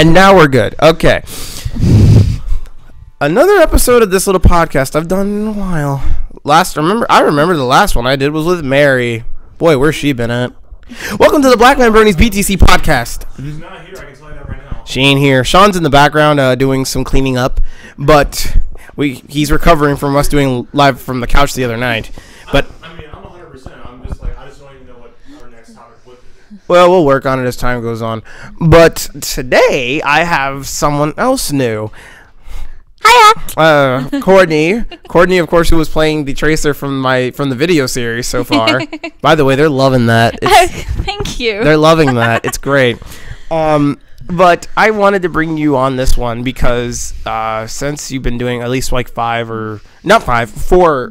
And now we're good. Okay. Another episode of this little podcast I've done in a while. I remember the last one I did was with Mary. Boy, where's she been at? Welcome to the Black Man Brony'S BTC podcast. She's not here. I can tell you that right now. She ain't here. Sean's in the background doing some cleaning up, but he's recovering from us doing live from the couch the other night. But I'm 100%. I'm just like, I just don't even know what our next topic would be. well, we'll work on it as time goes on. But today I have someone else new. Hiya. Courtney. Courtney, of course, who was playing the Tracer from the video series so far. By the way, they're loving that. Thank you. They're loving that. It's great. But I wanted to bring you on this one because since you've been doing at least like 4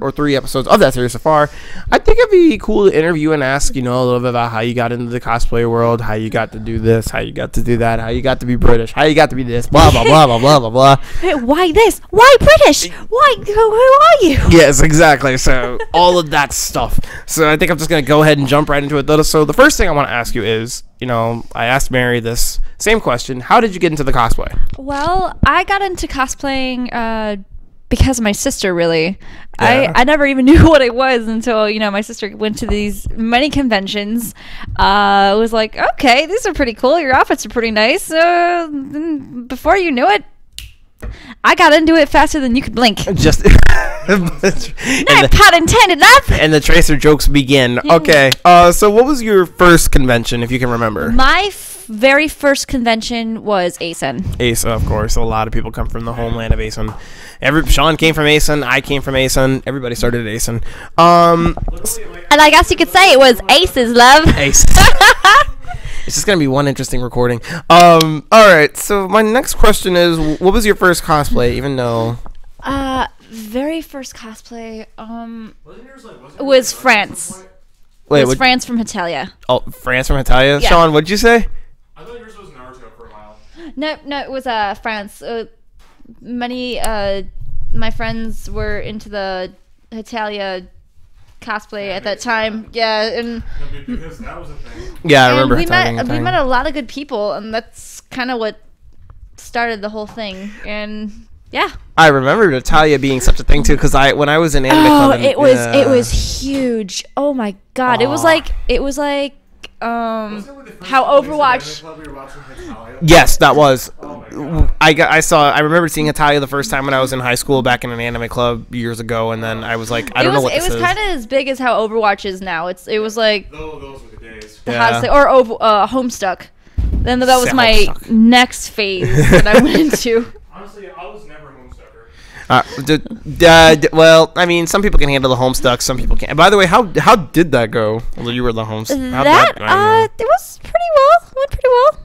or 3 episodes of that series so far, I think it'd be cool to interview and ask, a little bit about how you got into the cosplay world, how you got to do this, how you got to do that, how you got to be British, how you got to be this, blah, blah, blah, blah, blah, blah, blah. Why this? Why British? Why? Who are you? Yes, exactly. So all of that stuff. So I think I'm just going to go ahead and jump right into it. So the first thing I want to ask you is, I asked Mary this same question. How did you get into the cosplay? Well, I got into cosplaying because of my sister, really. Yeah. I never even knew what it was until, my sister went to these many conventions. It was like, okay, these are pretty cool. Your outfits are pretty nice. Before you knew it, I got into it faster than you could blink. Just Not pun intended, up. And the Tracer jokes begin. Okay. So what was your first convention, if you can remember? My very first convention was ASIN. ASA, of course. A lot of people come from the homeland of ASIN. Sean came from ASIN. I came from ASIN. Everybody started at ASIN. And I guess you could say it was Aces, love. Ace. It's just gonna be one interesting recording. All right. So my next question is, what was your first cosplay? Even though, very first cosplay, was France. wait, It was France from Hetalia. Oh, France from Italia. Yeah. Sean, what'd you say? I thought yours was Naruto for a while. No, it was France. Many my friends were into the Hetalia cosplay at that time. Yeah, and Because that was a thing. Yeah, I and remember. we met a lot of good people, and that's kind of what started the whole thing. And yeah, I remember Natalia being such a thing too, because when I was in anime club, it was huge. Oh my god, it was like how Overwatch. Yes, that was. Oh my God. I remember seeing Natalia the first time when I was in high school back in an anime club years ago, and then I was like, I don't know what this is. It was kind of as big as how Overwatch is now. It was like Those were the days. the Homestuck. Then that was my Homestuck. next phase that I went into. Honestly, I was never a homestucker. Well, I mean, some people can handle the Homestuck, some people can't. By the way, how did that go? Well, you were the Homestuck. It was pretty well. Went pretty well.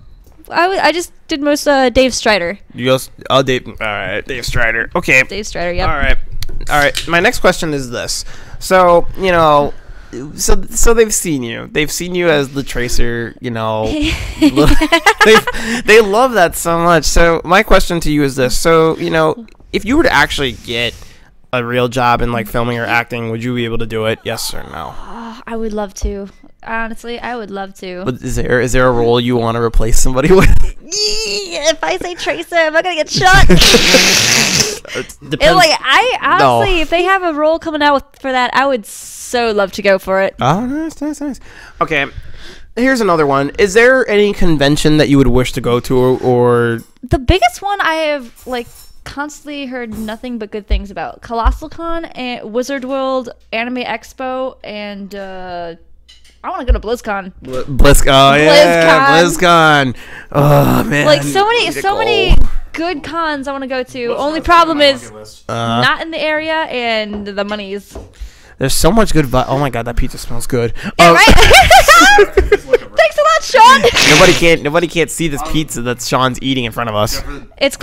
I just did most Dave Strider. Dave. All right, Dave Strider. Okay. Dave Strider. Yep. All right. My next question is this. So so they've seen you. They've seen you as the Tracer. They love that so much. So my question to you is this. So if you were to actually get a real job in like filming or acting, would you be able to do it? Yes or no? I would love to. Honestly, I would love to. But is there a role you want to replace somebody with? If I say Tracer, am I gonna get shot? Depends. I honestly, if they have a role coming out for that, I would so love to go for it. Oh, nice. Okay, here's another one. Is there any convention that you would wish to go to, or the biggest one I have constantly heard nothing but good things about? Colossal Con and Wizard World, Anime Expo, and I want to go to BlizzCon. BlizzCon. Oh man, like so many good cons I want to go to. Only problem is not in the area and the monies. There's so much good. Oh my god, that pizza smells good. Yeah, right? Thanks a lot, Sean. Nobody can't see this pizza that Sean's eating in front of us. It's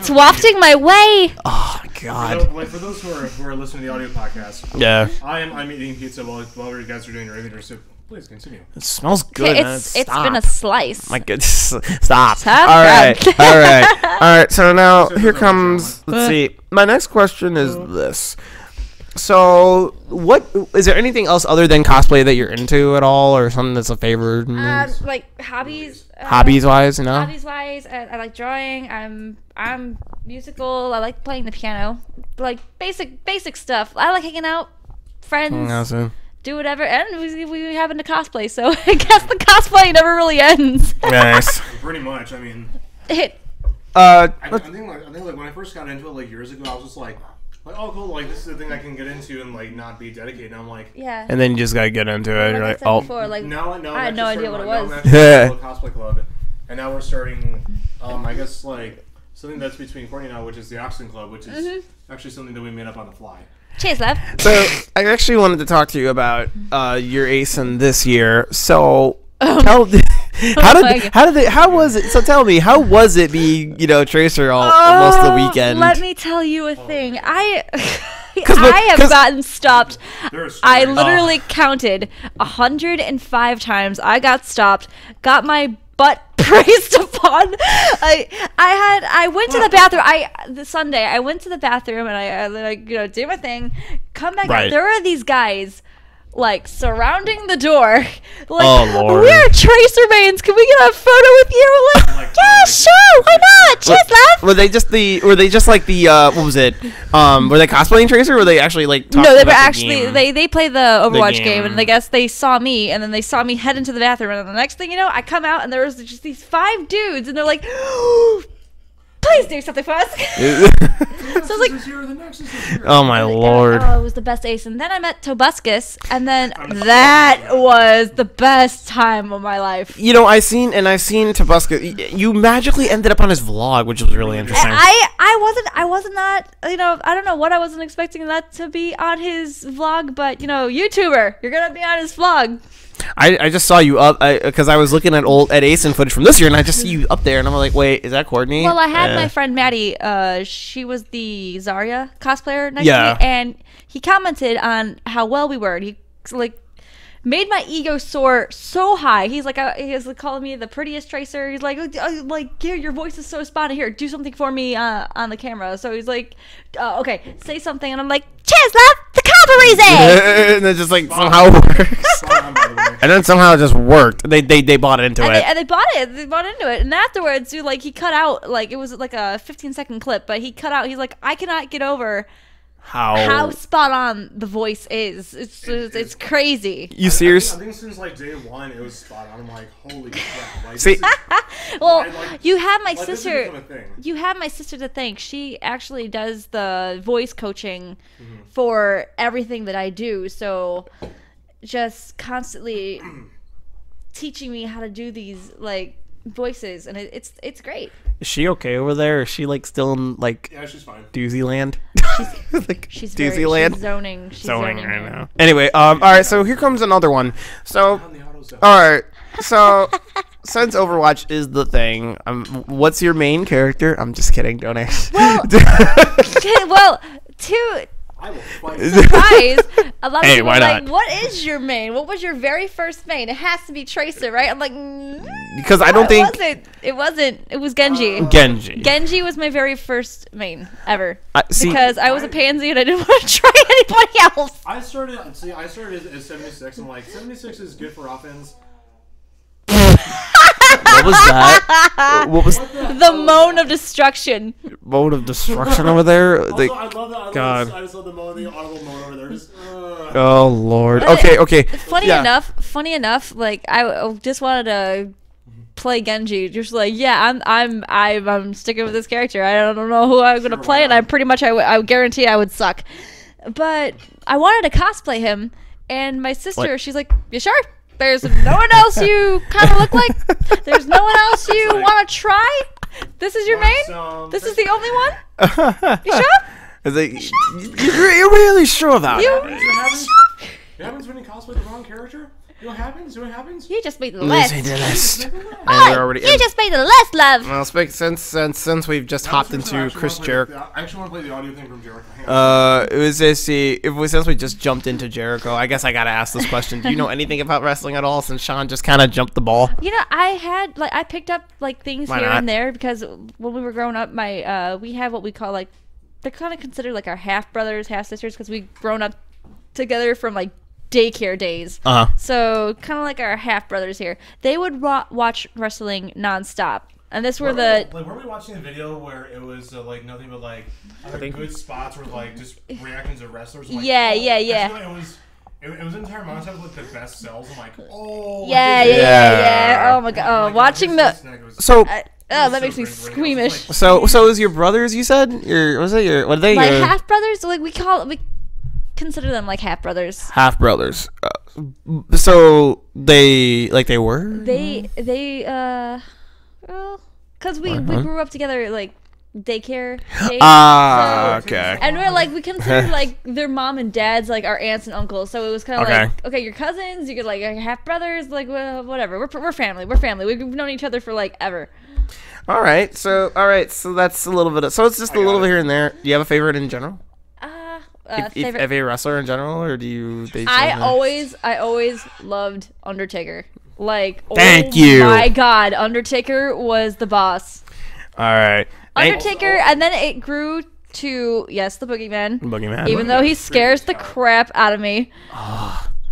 wafting my way. Oh my god. For those who are listening to the audio podcast, Yeah. I'm eating pizza while you guys are doing your inventory. So please continue. It smells good. Okay, man. it's been a slice. My goodness. Stop. Stop. All right. So now here comes. Let's see. My next question is this. So, what is there anything else other than cosplay that you're into at all, or something that's a favorite? Like hobbies. Hobbies wise, you know. Hobbies wise, I like drawing. I'm musical. I like playing the piano. Like basic stuff. I like hanging out, friends, do whatever, and we happen to cosplay. So I guess the cosplay never really ends. Nice. Pretty much. I mean. I think like when I first got into it like years ago, I was just like, oh cool, like this is the thing I can get into and like not be dedicated. And I'm like, yeah. And then you just gotta get into it. You're like, oh. Before, like, no, I had no idea what it was. Yeah. Cosplay club, and now we're starting. I guess like something that's between Courtney and I, which is the Oxen Club, which is actually something that we made up on the fly. Cheers, love. So I actually wanted to talk to you about your ASIN this year. So. How was it? So tell me, how was it being, Tracer almost the weekend? Let me tell you a thing. I have gotten stopped. I literally counted 105 times. I got stopped. Got my butt praised upon. I went to the bathroom. The Sunday I went to the bathroom and I did my thing. Come back. Right. There are these guys. Like surrounding the door, like, oh Lord, we're Tracer mains. Can we get a photo with you? We're like, yeah, sure, why not? Cheers, love. Were they just like the what was it? Were they cosplaying Tracer? Or were they actually like? No, they were actually they played the Overwatch game, and I guess they saw me, and then they saw me head into the bathroom, and then the next thing you know, I come out, and there was just these 5 dudes, and they're like. Please do something for us. So I was like, oh my Lord. It was the best ace. And then I met Tobuscus, and then that was the best time of my life. I've seen Tobuscus. You magically ended up on his vlog, which was really interesting. I wasn't not, I don't know what I wasn't expecting that to be on his vlog, but, YouTuber, you're going to be on his vlog. I just saw you up because I was looking at ASIN footage from this year, and I just see you up there, and I'm like, wait, is that Courtney? Well, I had my friend Maddie. She was the Zarya cosplayer next to me, and he commented on how well we were. And he made my ego soar so high. He was calling me the prettiest Tracer. He's like, here, your voice is so spotty. Here, do something for me on the camera. So he's like, okay, say something, and I'm like, cheers, love, the Cavalry's and then just somehow works. And then somehow it just worked. They bought into it. And they bought it. They bought into it. And afterwards, dude, he cut out, it was like a 15-second clip, but he cut out. He's like, I cannot get over how spot on the voice is. It's crazy. You serious? I think since day one, it was spot on. I'm like, holy crap! See, well, you have my sister. You have my sister to thank. She actually does the voice coaching for everything that I do. So, just constantly teaching me how to do these voices, and it's great. Is she okay over there? Is she still in yeah, she's fine. Doozy land? She's Doozy land? She's zoning. She's zoning right now. Anyway, all right, so here comes another one. So, all right, so since Overwatch is the thing, what's your main character? I'm just kidding, don't ask. Well, I will fight. Surprise! A lot of people are like, what is your main? What was your very first main? It has to be Tracer, right? I'm like, because I don't think it wasn't. It was Genji. Genji was my very first main ever. Because I was a pansy and I didn't want to try anybody else. I started as 76. I'm like, 76 is good for offense. What was that? What was the moan of destruction? Moan of destruction over there? Also, I love that. God. I just love the audible moan over there. Just, oh Lord. Okay. Funny enough, I just wanted to play Genji. Just I'm sticking with this character. I don't know who I'm gonna play, and I guarantee I would suck. But I wanted to cosplay him, and my sister, she's like, "You sure? There's no one else you kind of look like? There's no one else you want to try? This is your main? This is the only one? You sure? You're really sure about it? It happens when you cosplay the wrong character? You know what happens? You just made the list. You just made the list, love. Well, since we've just hopped into Chris Jericho. I actually want to play the audio thing from Jericho. Since we just jumped into Jericho, I guess I gotta ask this question. Do you know anything about wrestling at all? Since Sean just kind of jumped the ball. I picked up things here and there because when we were growing up, we have what we call they're kind of considered like our half brothers, half sisters, because we've grown up together from like daycare days. So kind of like our half brothers here. They would watch wrestling nonstop, and this were the. Like, were we watching a video where it was like nothing but like good spots were like just reactions of wrestlers? Like, yeah. It was an entire montage of like the best sells. I'm like, oh. Yeah. Oh my god. Oh, watching the. So. That makes me squeamish. So is your brothers? You said what are they? My half brothers. Like we consider them like half brothers. Half brothers. So they were. Well, because we grew up together like daycare days. Okay. And we considered like their mom and dads like our aunts and uncles. So it was kind of like, okay, your cousins, you could like half brothers, like whatever. We're family. We're family. We've known each other for like ever. All right. So that's a little bit of. So it's just a little bit here and there. Do you have a favorite in general? Favorite. If a wrestler in general, or do you? I always loved Undertaker. Like, thank you. My God, Undertaker was the boss. All right. Undertaker, and then it grew to the Boogeyman. Even though he scares the crap out of me.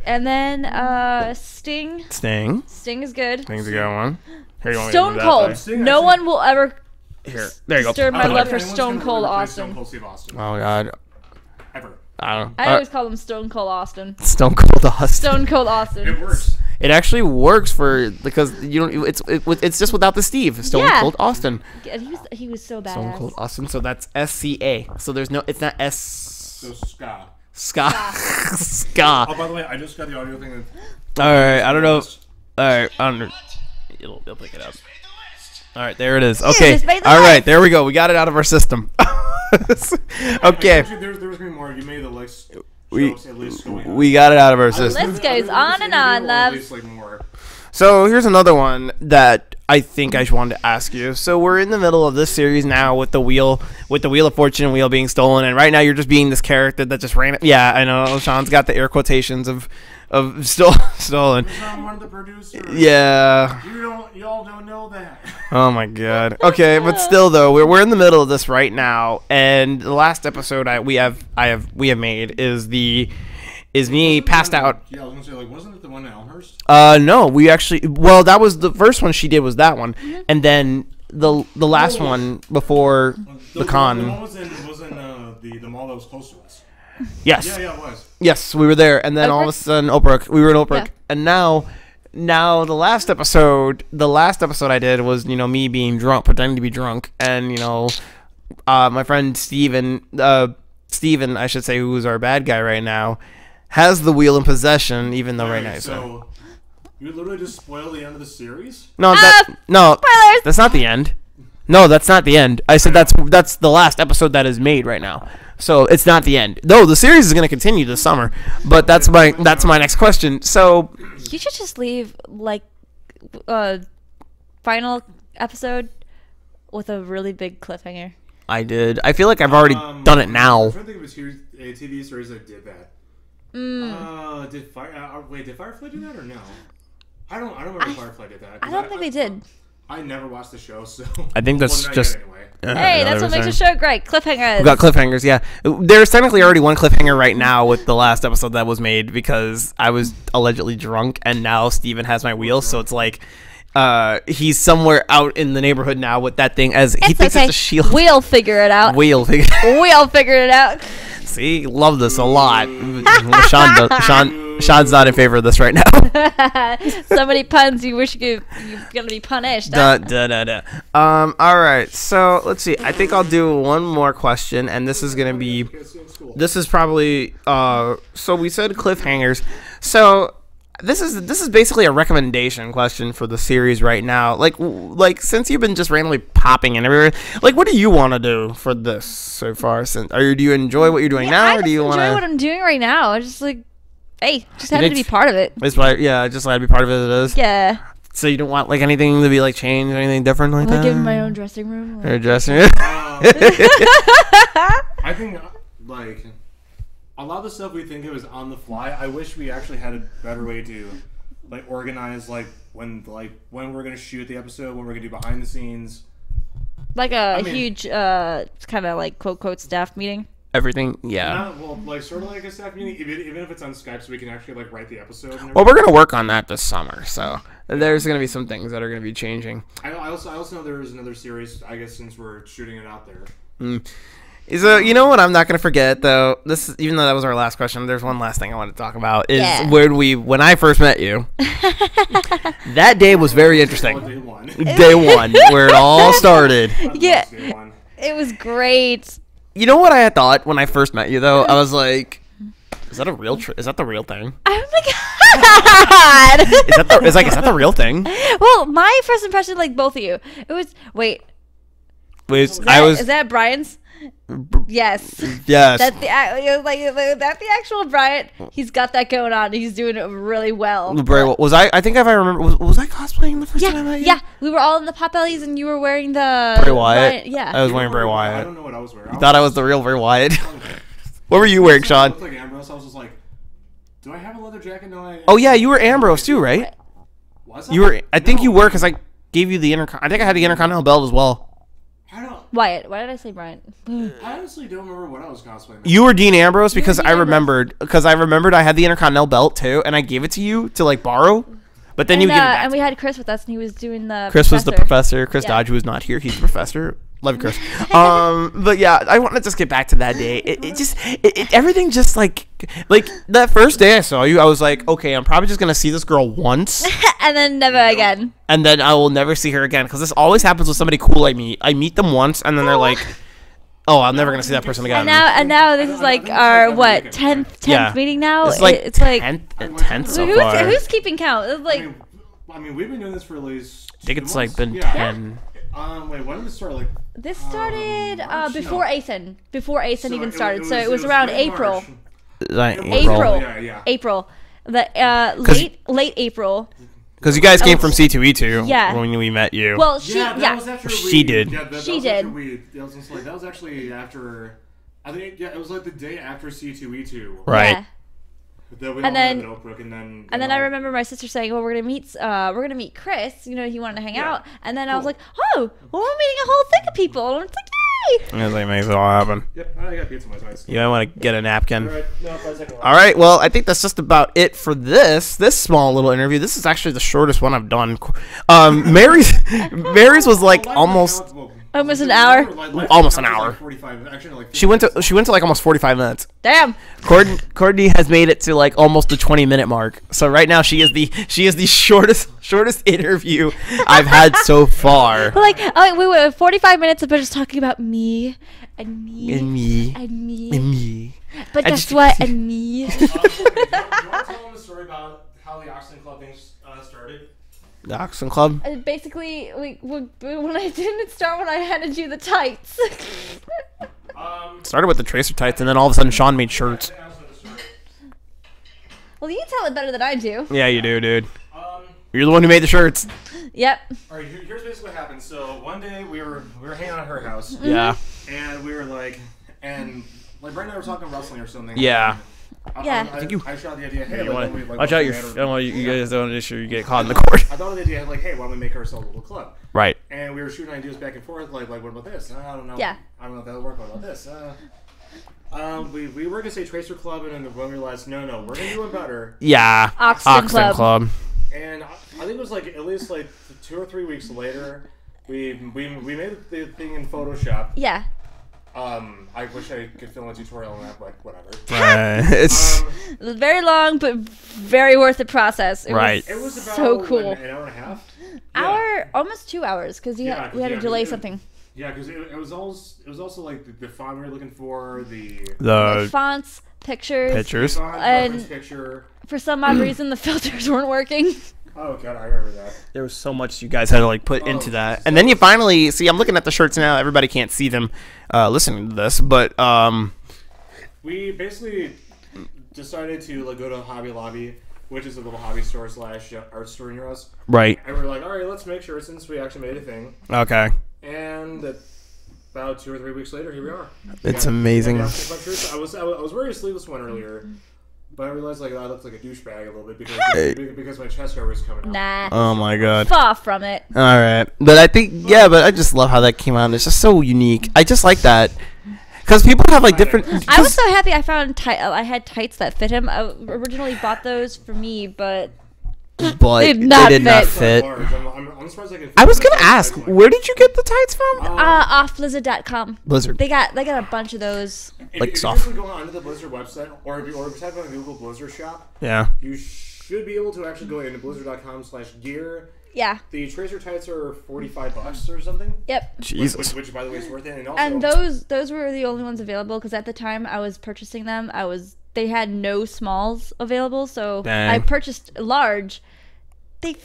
And then Sting. Sting is good. Sting's a good one. Here, you want Stone Cold. No one will ever. Here, there you go. Disturb my love for Stone Cold Austin. Oh God. Ever. I don't know. I always call him Stone Cold Austin. Stone Cold Austin. Stone Cold Austin. It works. It actually works because you don't. It's just without the Steve. Stone Cold Austin. He was so badass. Stone Cold Austin. So that's SCA. So there's no. It's not S. So ska. Ska. Oh, by the way, I just got the audio thing. All right. I don't know. All right. It'll pick it up. All right. There it is. Okay. All right. There we go. We got it out of our system. Okay. There was gonna be more. You made the list. We got it out of our system. The list goes on and on, love. So here's another one that I think I wanted to ask you. So we're in the middle of this series now with the wheel of fortune wheel being stolen, and right now you're just being this character that just ran. Yeah, I know. Sean's got the air quotations of stolen. I'm one of the producers. Yeah. Y'all don't know that. Oh my God. Okay, but still though, we're in the middle of this right now, and the last episode we have made is me passed out. Yeah, I was gonna say, like, wasn't it the one in Elmhurst? No, we actually. Well, that was the first one she did was that one, and then the last one before the con. The one was in the mall that was close to us. Yes. Yeah, it was. Yes, we were there, and then all of a sudden, we were in Oak Brook, and now the last episode I did was me being drunk, pretending to be drunk, and my friend Steven, I should say, who's our bad guy right now, has the wheel in possession, even though right now. So you literally just spoiled the end of the series? No, spoilers. That's not the end. No, that's not the end. I said that's the last episode that is made right now. So it's not the end. Though the series is going to continue this summer, but that's my next question. So you should just leave like final episode with a really big cliffhanger. I did. I feel like I've already done it now. I think it was a TV series that did that. Did Firefly do that or no? I don't remember if Firefly did that. I don't think they did. I never watched the show, so I think that's just. Anyway. Hey, that's what makes a show great. Cliffhangers. We've got cliffhangers, yeah. There's technically already one cliffhanger right now with the last episode that was made because I was allegedly drunk, and now Steven has my wheel, so it's like he's somewhere out in the neighborhood now with that thing as he thinks it's a shield. We'll figure it out. We'll figure it out. See, love this a lot. Sean's not in favor of this right now. So many puns. You wish you're gonna be punished. All right. So let's see. I think I'll do one more question, and this is gonna be. This is probably. So we said cliffhangers. So this is basically a recommendation question for the series right now. Like since you've been just randomly popping in everywhere, like what do you want to do for this so far? Do you enjoy what you're doing now, or do you want to enjoy what I'm doing right now? I just like, hey, just happy to be part of it. It's like, yeah, just glad to be part of it. It is. Yeah. So you don't want like anything to be like changed or anything different like that? Like in my own dressing room. Or dressing room. I think like. A lot of the stuff we think of is on the fly. I wish we actually had a better way to, like, organize like when we're gonna shoot the episode, when we're gonna do behind the scenes, Like a I mean- huge, kind of like quote staff meeting. Everything, yeah. Not, well, like sort of like a staff meeting, even if it's on Skype, so we can actually like write the episode. And Well, we're gonna work on that this summer, so there's gonna be some things that are gonna be changing. I also know there's another series. I guess since we're shooting it out there. So you know what I'm not gonna forget though. This, even though that was our last question, there's one last thing I want to talk about. Is Yeah. when I first met you. That day was very interesting. Day one. Day one, where it all started. Yeah. Day one. It was great. You know what I had thought when I first met you though? I was like, is that a real? Is that the real thing? Oh my god! Is that the real thing? Well, my first impression, like both of you, it was wait. Is that Brian's? Yes. Yes. That's the actual Brian. He's got that going on. He's doing it really well. Bray, was I? I think if I remember, was I cosplaying the first time I met you? Yeah. We were all in the Potbellies, and you were wearing the Bray Wyatt. Brian, yeah. I was wearing Bray I Wyatt. don't know what I was wearing. You thought I was the real Bray Wyatt. What were you wearing, I Sean? looked like Ambrose. I was just like, do I have a leather jacket? No, I. Oh yeah, you were Ambrose too, right? Was I? You were. I think you were because I gave you the intercon. I think I had the Intercontinental belt as well. I don't. Wyatt. Why did I say Brian? I honestly don't remember what I was cosplaying. You were Dean Ambrose because Dean I Ambrose. remembered I had the Intercontinental belt too, and I gave it to you to like borrow. But then you gave it back. And we had Chris with us, and he was doing the. Chris was the professor. Chris Yeah. Dodge, who was not here. He's the professor. Love you, Chris. But yeah, I want to just get back to that day. Everything just like that first day I saw you, I was like, okay, I'm probably just gonna see this girl once, And then never again. and then I will never see her again. Because this always happens with somebody cool I meet. I meet them once, and then they're like, oh, I'm never gonna see that person again. And now this is like our what 10th Yeah. meeting now. It's like it's like 10th so far. who's keeping count? It's like I mean, we've been doing this for at least. I think 2 it's like months? been Yeah. 10. Wait, when did it start? Like. this started March? before No. ASIN. Before ASIN even it started. So it was around late April. March. Like April. Yeah. April. The late April. Because you guys came from C2E2 Yeah. when we met you. Well, she that was after She did. Yeah, that She was did. After that was actually after. I think it was like the day after C2E2. right. Yeah. That we And all met then- in Oakbrook, and then I remember my sister saying, "Well, we're gonna meet Chris. You know, he wanted to hang Yeah. out." And then I was Cool. like, "Oh, well, we're meeting a whole thing of people." And it's like, "Yay!" I was like, makes it all happen. Yep, I got pizza on my side. You might want to get a napkin. All right, no, 5 seconds. All right, well, I think that's just about it for this small little interview. This is actually the shortest one I've done. Mary's was like almost Almost an hour. Almost an hour. 45. Actually, like she went to like almost 45 minutes. Damn. Courtney has made it to like almost the 20-minute mark. So right now she is the shortest interview I've had so far. But like, we were 45 minutes of just talking about me and me And me. and me. And me. But I guess just- what? And me. Do you want to tell them the story about how the Oxygen Club thing started? The Oxen Club. Basically, when I didn't start when I handed you the tights. Started with the tracer tights, and then all of a sudden Sean made shirts. Well, you tell it better than I do. Yeah, you do, dude. You're the one who made the shirts. Yep. All right, here's basically what happened. So one day we were hanging out at her house, Yeah. and we were like, Brandon and I were talking wrestling or something. Yeah. Yeah. I shot the idea. Hey, You like, want like, watch out! You I don't want you guys don't issue. You get caught in the cord. I thought of the idea like, hey, why don't we make ourselves a little club? Right. And we were shooting ideas back and forth, like what about this? I don't know. Yeah. I don't know if that'll work. What about this? We were gonna say Tracer Club, and then we realized, no, we're gonna do it better. Yeah. Oxygen Club. And I think it was like at least like 2 or 3 weeks later, we made the thing in Photoshop. Yeah. I wish I could film a tutorial on that, but whatever. It's It was very long, but very worth the process. It Right. It was about so cool. an hour and a half. Almost 2 hours, because we had to delay something. Yeah, because it was also like the font we were looking for, the the Fonts, pictures. pictures. font, And- reference picture. For some odd reason, the filters weren't working. Oh god, I remember that. There was so much you guys had to like put into that, and then you finally see. I'm looking at the shirts now. Everybody can't see them listening to this, but We basically decided to like go to Hobby Lobby, which is a little hobby store / art store near us. right. And we were like, all right, let's make sure since we actually made a thing. Okay. And about 2 or 3 weeks later, here we are. It's amazing. Yeah, I was wearing a sleeveless one earlier, But I realized like I looked like a douchebag a little bit because my chest hair was coming out. Nah. Oh my god. Far from it. All right, but I think but I just love how that came out. It's just so unique. I just like that because people have like different. I was so happy I found I had tights that fit him. I originally bought those for me, but they did not fit. I'm surprised I can. I was gonna ask, where did you get the tights from? off Blizzard.com. Blizzard. They got a bunch of those. Like if soft. you're going onto the Blizzard website, or if you type on Google Blizzard shop, Yeah. you should be able to actually go into Blizzard.com/gear. Yeah. The Tracer tights are $45 or something. Yep. Jesus. Which by the way is worth it. And, And also, those were the only ones available because at the time I was purchasing them, they had no smalls available, so Dang. I purchased large. They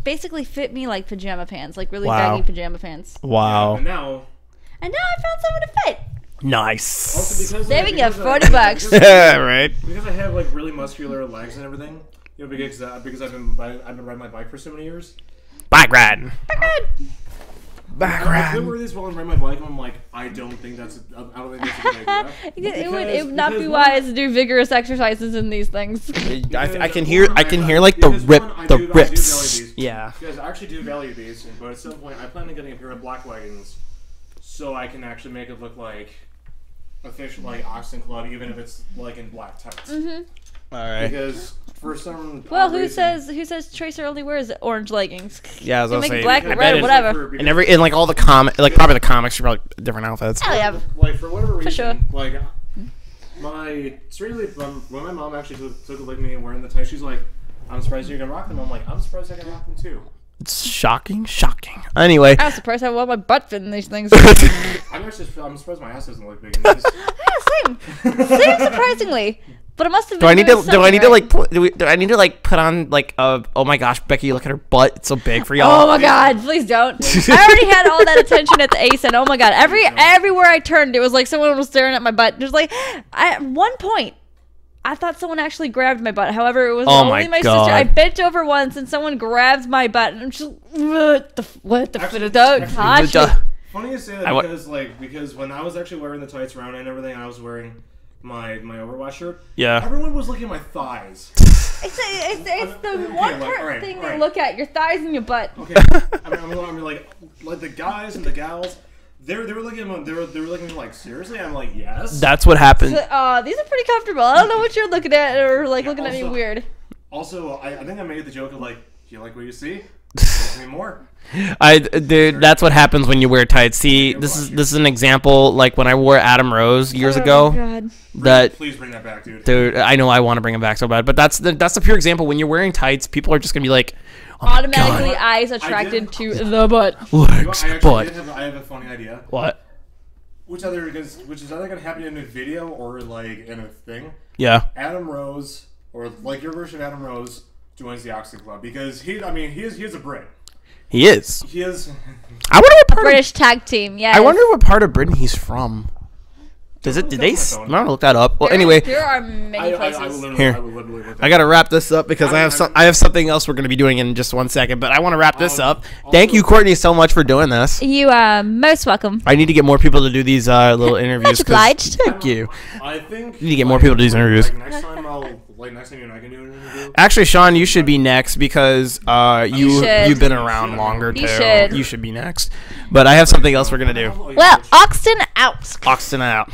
basically fit me like pajama pants, like really baggy pajama pants. Wow. and now And now I found someone to fit. Nice. also because Saving you because $40. Right. Because I have like really muscular legs and everything. You know, because I've been riding my bike for so many years. Bike riding. I could wear these while I'm riding my bike, and I'm like, I don't think that's a good idea. It would not be wise to do vigorous exercises in these things. I can hear like the rips. Yeah. Because I actually do value these, but at some point I plan on getting a pair of black leggings, so I can actually make it look like official like Oxen Club, even if it's like in black tights. Mm-hmm. All right. Because for some Well, reason, who says Tracer only wears orange leggings? Yeah, I was You gonna make say. it black I or bet red or it- whatever. in like all the probably the comics, you're probably different outfits. Hell yeah. Like for whatever reason, sure. like strangely, when my mom actually took a look at me and wearing the tights, she's like, "I'm surprised you're gonna rock them." I'm like, "I'm surprised I can rock them too." It's shocking. Anyway. I was surprised I want my butt fit in these things. I'm surprised my ass doesn't look big in these. Yeah, same surprisingly. But it must have been. Do I need to like put on like oh my gosh, Becky, look at her butt, it's so big for y'all. Oh my god, please don't. I already had all that attention at the Ace, and oh my god, everywhere I turned, it was like someone was staring at my butt. There's like, at one point, I thought someone actually grabbed my butt. However, it was only my sister. I bent over once, and someone grabbed my butt, and I'm just, what the fuck? Don't touch me. Funny you say that because when I was actually wearing the tights around and everything, I was wearing my Overwatch shirt. Yeah. Everyone was looking at my thighs. It's the one thing they look at, your thighs and your butt. Okay. I mean, like the guys and the gals, they were looking at me. They were looking at me like, seriously? I'm like, yes. That's what happened. These are pretty comfortable. I don't know what you're looking at or like looking at me weird. Also, I think I made the joke of like, do you like what you see? Look at me more. Dude, that's what happens when you wear tights. See, this is an example. Like when I wore Adam Rose years ago. God. Please bring that back, dude. Dude, I know I want to bring him back so bad, but that's the pure example. When you're wearing tights, people are just gonna be like, oh automatically eyes attracted to the butt. Legs, butt. I have a funny idea. What? Which is either gonna happen in a video or like in a thing. Yeah. Adam Rose, or like your version of Adam Rose, joins the Oxen Club because he is a Brit. He is. He is. I wonder what part British tag team. Yeah. I wonder what part of Britain he's from. Did they? I'm gonna look that up. Well, anyway. There are many places. I will literally look that I gotta wrap this up because I have something else we're gonna be doing in just 1 second. But I want to wrap this up. Thank you, Courtney, so much for doing this. You are most welcome. I need to get more people to do these little interviews. Much obliged. Thank you. I think You need to get more people to do these interviews. Next time you and I can do an interview. Actually, Sean, you should be next because you've been around longer too. You should. You should be next. But I have something else we're gonna do. Well, Oxton out. Oxton out.